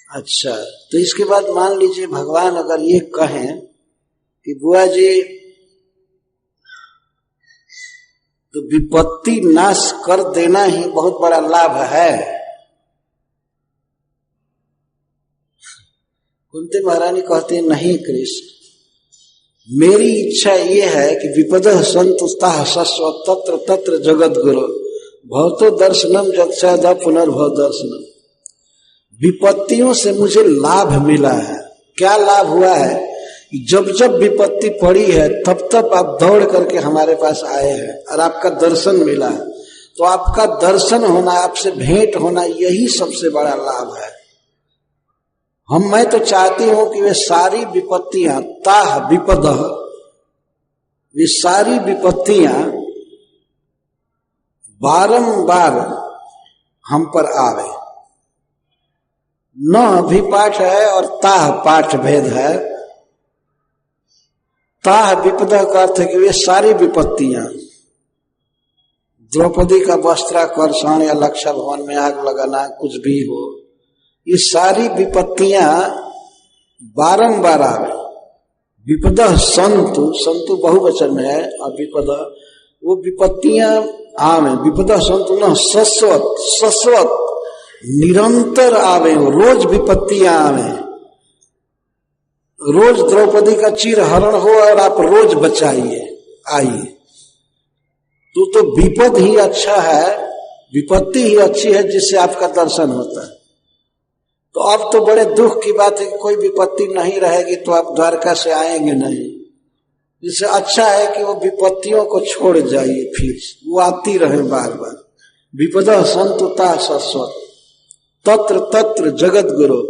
अच्छा, तो इसके बाद मान लीजिए भगवान अगर ये कहें कि बुआ जी तो विपत्ति नाश कर देना ही बहुत बड़ा लाभ है। कुंती महारानी कहती है नहीं कृष्ण, मेरी इच्छा ये है कि विपदः संतुष्टाः शश्व तत्र तत्र जगत गुरु भवतो दर्शनम जत्सदा पुनर्भव दर्शनम। विपत्तियों से मुझे लाभ मिला है। क्या लाभ हुआ है? जब जब विपत्ति पड़ी है तब तब आप दौड़ करके हमारे पास आए हैं और आपका दर्शन मिला है। तो आपका दर्शन होना, आपसे भेंट होना, यही सबसे बड़ा लाभ है। मैं तो चाहती हूं कि वे सारी विपत्तियां ताह विपदः, वे सारी विपत्तियां बारंबार हम पर आवे। न भी पाठ है और ताह पाठ भेद है। ताह विपदा का अर्थ है कि वे सारी विपत्तियां, द्रौपदी का वस्त्राकर्षण या लक्षा भवन में आग लगाना, कुछ भी हो, ये सारी विपत्तियां बारंबार आवे। विपदा संतु, संतु बहुवचन में है, और विपदा वो विपत्तियां आवे। विपदा संतु न शश्वत, शश्वत निरंतर आवे, रोज विपत्तियां आवे। रोज द्रौपदी का चीर हरण हो और आप रोज बचाइए, आइए। तो विपद ही अच्छा है, विपत्ति ही अच्छी है जिससे आपका दर्शन होता है। तो अब तो बड़े दुख की बात है कि कोई विपत्ति नहीं रहेगी तो आप द्वारका से आएंगे नहीं। इससे अच्छा है कि वो विपत्तियों को छोड़ जाइए, फिर वो आती रहे बार बार। विपदा संतुता शश्वत तत्र तत्र जगत गुरु,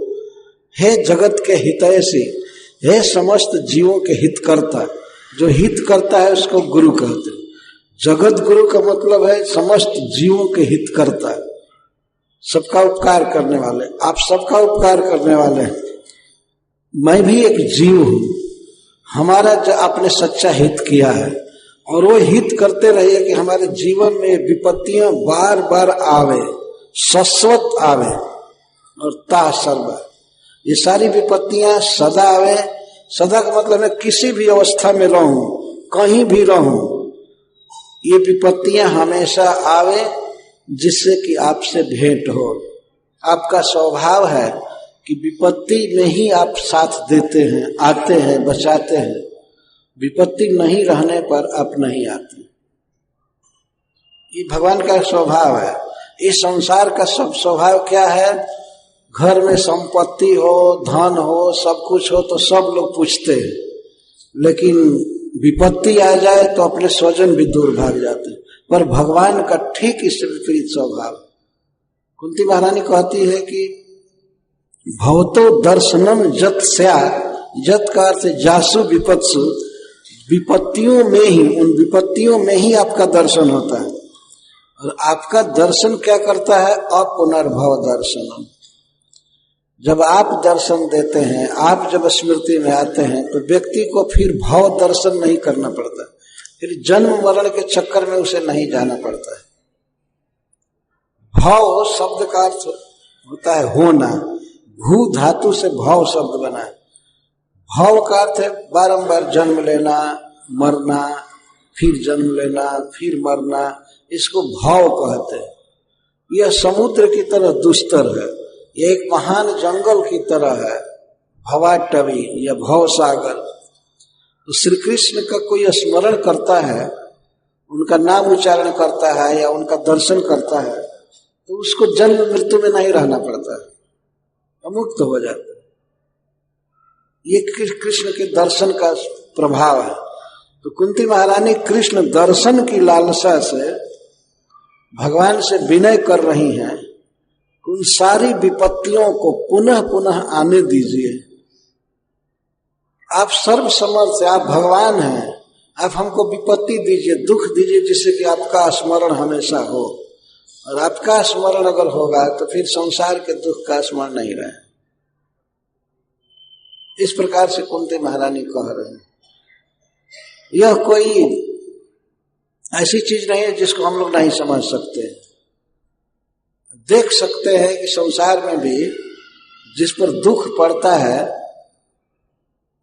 हे जगत के हितैषी, हे समस्त जीवों के हित करता। जो हित करता है उसको गुरु कहते हैं। जगत गुरु का मतलब है समस्त जीवों के हित करता, सबका उपकार करने वाले। आप सबका उपकार करने वाले हैं। मैं भी एक जीव हूं, हमारा जो आपने सच्चा हित किया है और वो हित करते रहिए कि हमारे जीवन में विपत्तियां बार बार आवे, शाश्वत आवे और ता सर्व। ये सारी विपत्तियां सदा आवे। सदा का मतलब है किसी भी अवस्था में रहूं, कहीं भी रहूं, ये विपत्तियां हमेशा आवे जिससे कि आपसे भेंट हो। आपका स्वभाव है कि विपत्ति में ही आप साथ देते हैं, आते हैं, बचाते हैं। विपत्ति नहीं रहने पर आप नहीं आते। ये भगवान का स्वभाव है। इस संसार का सब स्वभाव क्या है? घर में संपत्ति हो, धन हो, सब कुछ हो तो सब लोग पूछते हैं, लेकिन विपत्ति आ जाए तो अपने स्वजन भी दूर भाग जाते हैं। पर भगवान का ठीक इससे विपरीत स्वभाव। कुंती महारानी कहती है कि भवतो दर्शनम जत स्यात्, जत का अर्थ जासु विपत्सु, विपत्तियों में ही, उन विपत्तियों में ही आपका दर्शन होता है। और आपका दर्शन क्या करता है? अपुनर्भव दर्शनम। जब आप दर्शन देते हैं, आप जब स्मृति में आते हैं तो व्यक्ति को फिर भव दर्शन नहीं करना पड़ता, फिर जन्म मरण के चक्कर में उसे नहीं जाना पड़ता है। भव शब्द का अर्थ होता है होना। भू धातु से भव शब्द बना है। भव का अर्थ है बारंबार जन्म लेना, मरना, फिर जन्म लेना, फिर मरना, इसको भव कहते हैं। यह समुद्र की तरह दुस्तर है, यह एक महान जंगल की तरह है, भवाटवी या भव सागर। तो श्री कृष्ण का कोई स्मरण करता है, उनका नाम उच्चारण करता है या उनका दर्शन करता है तो उसको जन्म मृत्यु में नहीं रहना पड़ता है, मुक्त हो जाता है। ये कृष्ण के दर्शन का प्रभाव है। तो कुंती महारानी कृष्ण दर्शन की लालसा से भगवान से विनय कर रही हैं, उन सारी विपत्तियों को पुनः पुनः आने दीजिए। आप सर्वसमर्थ, आप भगवान हैं, आप हमको विपत्ति दीजिए, दुख दीजिए, जिससे कि आपका स्मरण हमेशा हो। और आपका स्मरण अगर होगा तो फिर संसार के दुख का स्मरण नहीं रहे। इस प्रकार से कुंती महारानी कह रहे हैं। यह कोई ऐसी चीज नहीं है जिसको हम लोग नहीं समझ सकते। देख सकते हैं कि संसार में भी जिस पर दुख पड़ता है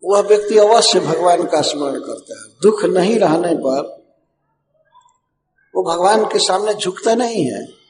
वह व्यक्ति अवश्य भगवान का स्मरण करता है। दुख नहीं रहने पर वो भगवान के सामने झुकता नहीं है।